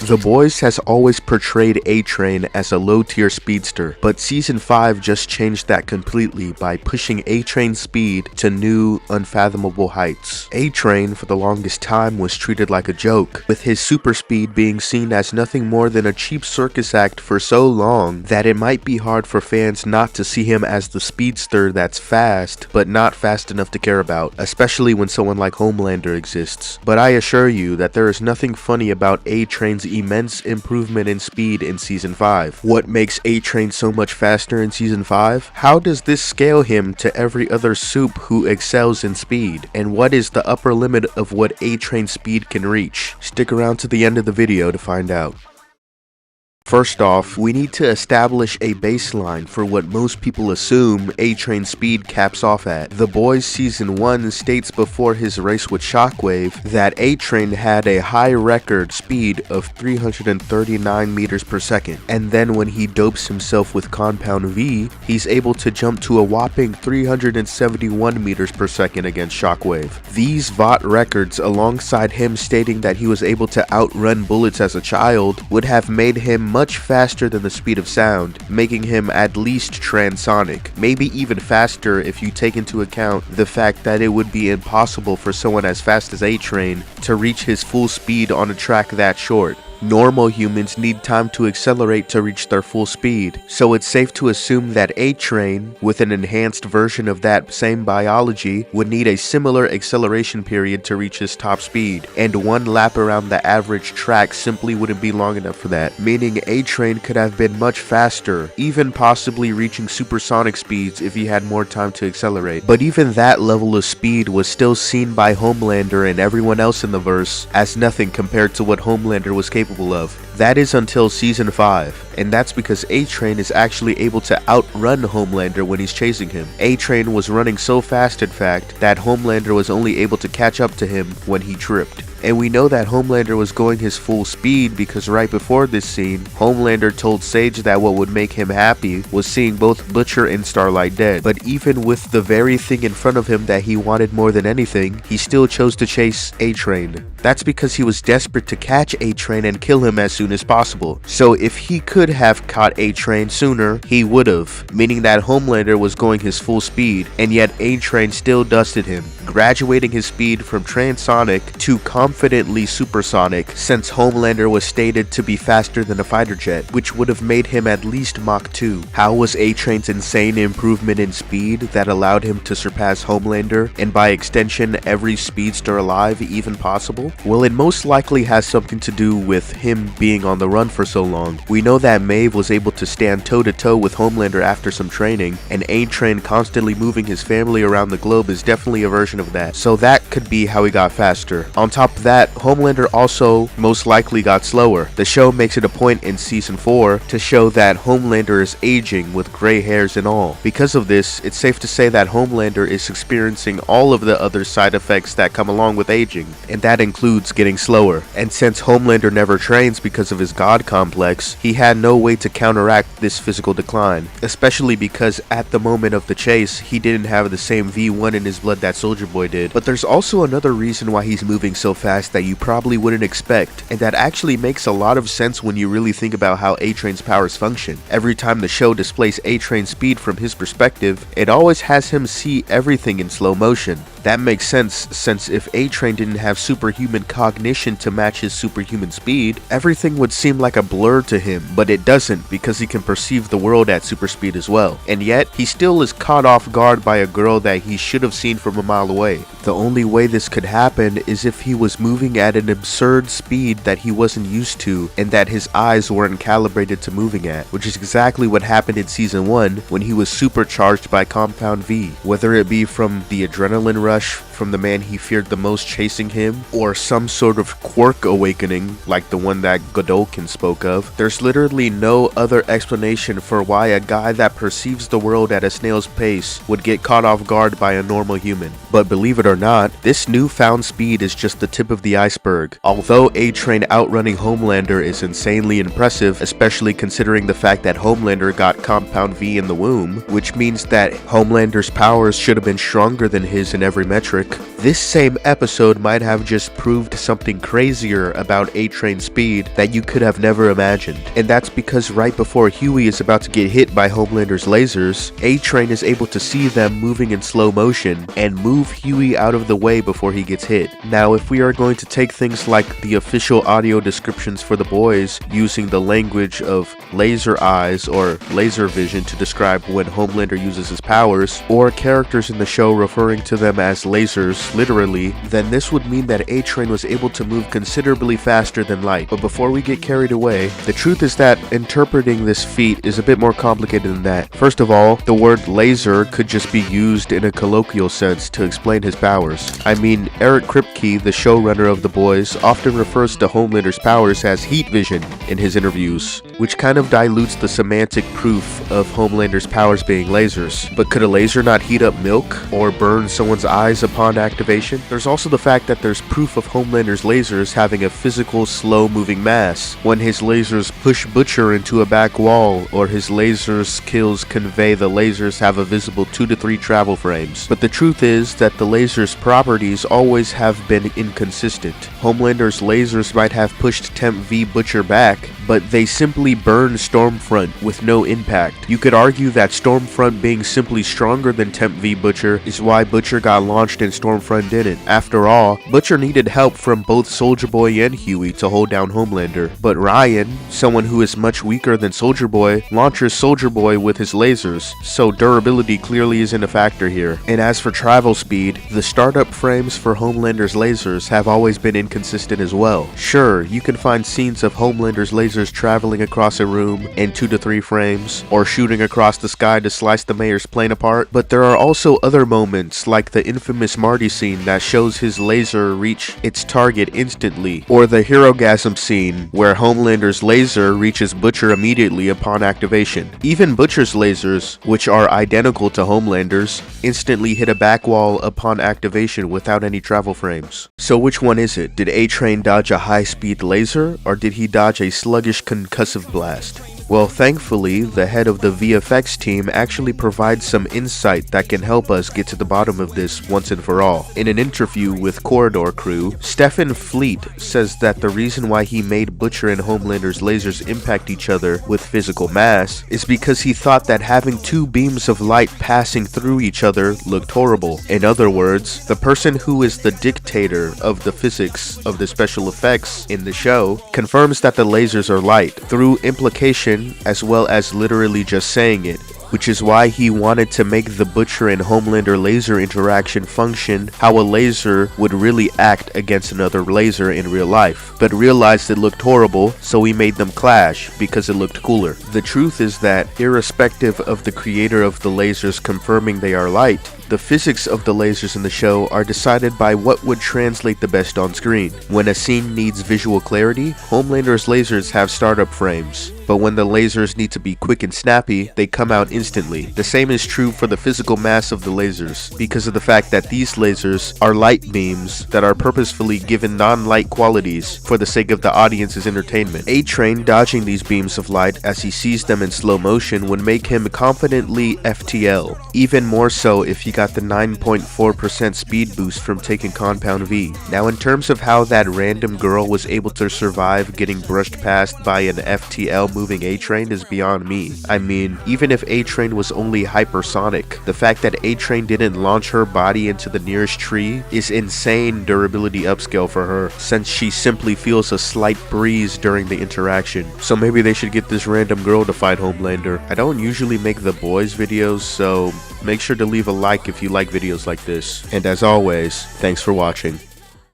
The Boys has always portrayed Atrain as a low-tier speedster, but Season 5 just changed that completely by pushing Atrain's speed to new, unfathomable heights. Atrain, for the longest time, was treated like a joke, with his super speed being seen as nothing more than a cheap circus act for so long that it might be hard for fans not to see him as the speedster that's fast, but not fast enough to care about, especially when someone like Homelander exists. But I assure you that there is nothing funny about Atrain's immense improvement in speed in Season 5. What makes Atrain so much faster in Season 5? How does this scale him to every other soup who excels in speed? And what is the upper limit of what Atrain's speed can reach? Stick around to the end of the video to find out. First off, we need to establish a baseline for what most people assume Atrain's speed caps off at. The Boys Season 1 states before his race with Shockwave that Atrain had a high record speed of 339 meters per second, and then when he dopes himself with Compound V, he's able to jump to a whopping 371 meters per second against Shockwave. These Vought records, alongside him stating that he was able to outrun bullets as a child, would have made him much faster than the speed of sound, making him at least transonic, maybe even faster if you take into account the fact that it would be impossible for someone as fast as Atrain to reach his full speed on a track that short. Normal humans need time to accelerate to reach their full speed, so it's safe to assume that Atrain, with an enhanced version of that same biology, would need a similar acceleration period to reach his top speed, and one lap around the average track simply wouldn't be long enough for that, meaning Atrain could have been much faster, even possibly reaching supersonic speeds if he had more time to accelerate. But even that level of speed was still seen by Homelander and everyone else in the verse as nothing compared to what Homelander was capable of. That is until Season 5, and that's because Atrain is actually able to outrun Homelander when he's chasing him. Atrain was running so fast, in fact, that Homelander was only able to catch up to him when he tripped. And we know that Homelander was going his full speed because right before this scene, Homelander told Sage that what would make him happy was seeing both Butcher and Starlight dead. But even with the very thing in front of him that he wanted more than anything, he still chose to chase Atrain. That's because he was desperate to catch Atrain and kill him as soon as possible. So if he could have caught Atrain sooner, he would have, meaning that Homelander was going his full speed, and yet Atrain still dusted him, graduating his speed from transonic to confidently supersonic, since Homelander was stated to be faster than a fighter jet, which would have made him at least Mach 2. How was Atrain's insane improvement in speed that allowed him to surpass Homelander, and by extension every speedster alive even possible? Well, it most likely has something to do with him being on the run for so long. We know that Maeve was able to stand toe-to-toe with Homelander after some training, and Atrain constantly moving his family around the globe is definitely a version of that. So that could be how he got faster. On top of that, Homelander also most likely got slower. The show makes it a point in Season 4 to show that Homelander is aging with gray hairs and all. Because of this, it's safe to say that Homelander is experiencing all of the other side effects that come along with aging, and that includes getting slower. And since Homelander never trains because of his god complex, he had no way to counteract this physical decline, especially because at the moment of the chase, he didn't have the same V1 in his blood that Soldier Boy did. But there's also another reason why he's moving so fast that you probably wouldn't expect, and that actually makes a lot of sense when you really think about how Atrain's powers function. Every time the show displays Atrain's speed from his perspective, it always has him see everything in slow motion. That makes sense, since if Atrain didn't have superhuman cognition to match his superhuman speed, everything would seem like a blur to him, but it doesn't because he can perceive the world at super speed as well. And yet, he still is caught off guard by a girl that he should have seen from a mile away. The only way this could happen is if he was moving at an absurd speed that he wasn't used to and that his eyes weren't calibrated to moving at, which is exactly what happened in Season 1 when he was supercharged by Compound V. Whether it be from the adrenaline rush from the man he feared the most chasing him, or some sort of quirk awakening like the one that Godolkin spoke of, there's literally no other explanation for why a guy that perceives the world at a snail's pace would get caught off guard by a normal human. But believe it or not, this newfound speed is just the tip of the iceberg. Although Atrain outrunning Homelander is insanely impressive, especially considering the fact that Homelander got Compound V in the womb, which means that Homelander's powers should have been stronger than his in every metric, milk. This same episode might have just proved something crazier about Atrain's speed that you could have never imagined. And that's because right before Huey is about to get hit by Homelander's lasers, Atrain is able to see them moving in slow motion and move Huey out of the way before he gets hit. Now, if we are going to take things like the official audio descriptions for the boys using the language of laser eyes or laser vision to describe when Homelander uses his powers, or characters in the show referring to them as lasers literally, then this would mean that Atrain was able to move considerably faster than light. But before we get carried away, the truth is that interpreting this feat is a bit more complicated than that. First of all, the word laser could just be used in a colloquial sense to explain his powers. I mean, Eric Kripke, the showrunner of The Boys, often refers to Homelander's powers as heat vision in his interviews, which kind of dilutes the semantic proof of Homelander's powers being lasers. But could a laser not heat up milk or burn someone's eyes upon activation? There's also the fact that there's proof of Homelander's lasers having a physical, slow-moving mass. When his lasers push Butcher into a back wall, or his laser skills convey the lasers have a visible 2 to 3 travel frames. But the truth is that the laser's properties always have been inconsistent. Homelander's lasers might have pushed Temp V Butcher back, but they simply burned Stormfront with no impact. You could argue that Stormfront being simply stronger than Temp V Butcher is why Butcher got launched and Stormfront didn't. After all, Butcher needed help from both Soldier Boy and Huey to hold down Homelander, but Ryan, someone who is much weaker than Soldier Boy, launches Soldier Boy with his lasers, so durability clearly isn't a factor here. And as for travel speed, the startup frames for Homelander's lasers have always been inconsistent as well. Sure, you can find scenes of Homelander's lasers traveling across a room in 2 to 3 frames, or shooting across the sky to slice the mayor's plane apart, but there are also other moments, like the infamous Marty scene that shows his laser reach its target instantly, or the Herogasm scene where Homelander's laser reaches Butcher immediately upon activation. Even Butcher's lasers, which are identical to Homelander's, instantly hit a back wall upon activation without any travel frames. So which one is it? Did Atrain dodge a high-speed laser, or did he dodge a sluggish concussive blast? Well, thankfully, the head of the VFX team actually provides some insight that can help us get to the bottom of this once and for all. In an interview with Corridor Crew, Stephen Fleet says that the reason why he made Butcher and Homelander's lasers impact each other with physical mass is because he thought that having 2 beams of light passing through each other looked horrible. In other words, the person who is the dictator of the physics of the special effects in the show confirms that the lasers are light through implication as well as literally just saying it, which is why he wanted to make the Butcher and Homelander laser interaction function how a laser would really act against another laser in real life, but realized it looked horrible, so he made them clash because it looked cooler. The truth is that, irrespective of the creator of the lasers confirming they are light, the physics of the lasers in the show are decided by what would translate the best on screen. When a scene needs visual clarity, Homelander's lasers have startup frames, but when the lasers need to be quick and snappy, they come out instantly. The same is true for the physical mass of the lasers, because of the fact that these lasers are light beams that are purposefully given non-light qualities for the sake of the audience's entertainment. Atrain dodging these beams of light as he sees them in slow motion would make him confidently FTL, even more so if he got the 9.4% speed boost from taking Compound V. Now, in terms of how that random girl was able to survive getting brushed past by an FTL moving Atrain is beyond me. I mean, even if Atrain was only hypersonic, the fact that Atrain didn't launch her body into the nearest tree is insane durability upscale for her, since she simply feels a slight breeze during the interaction. So maybe they should get this random girl to fight Homelander. I don't usually make The Boys videos, so make sure to leave a like if you like videos like this. And as always, thanks for watching.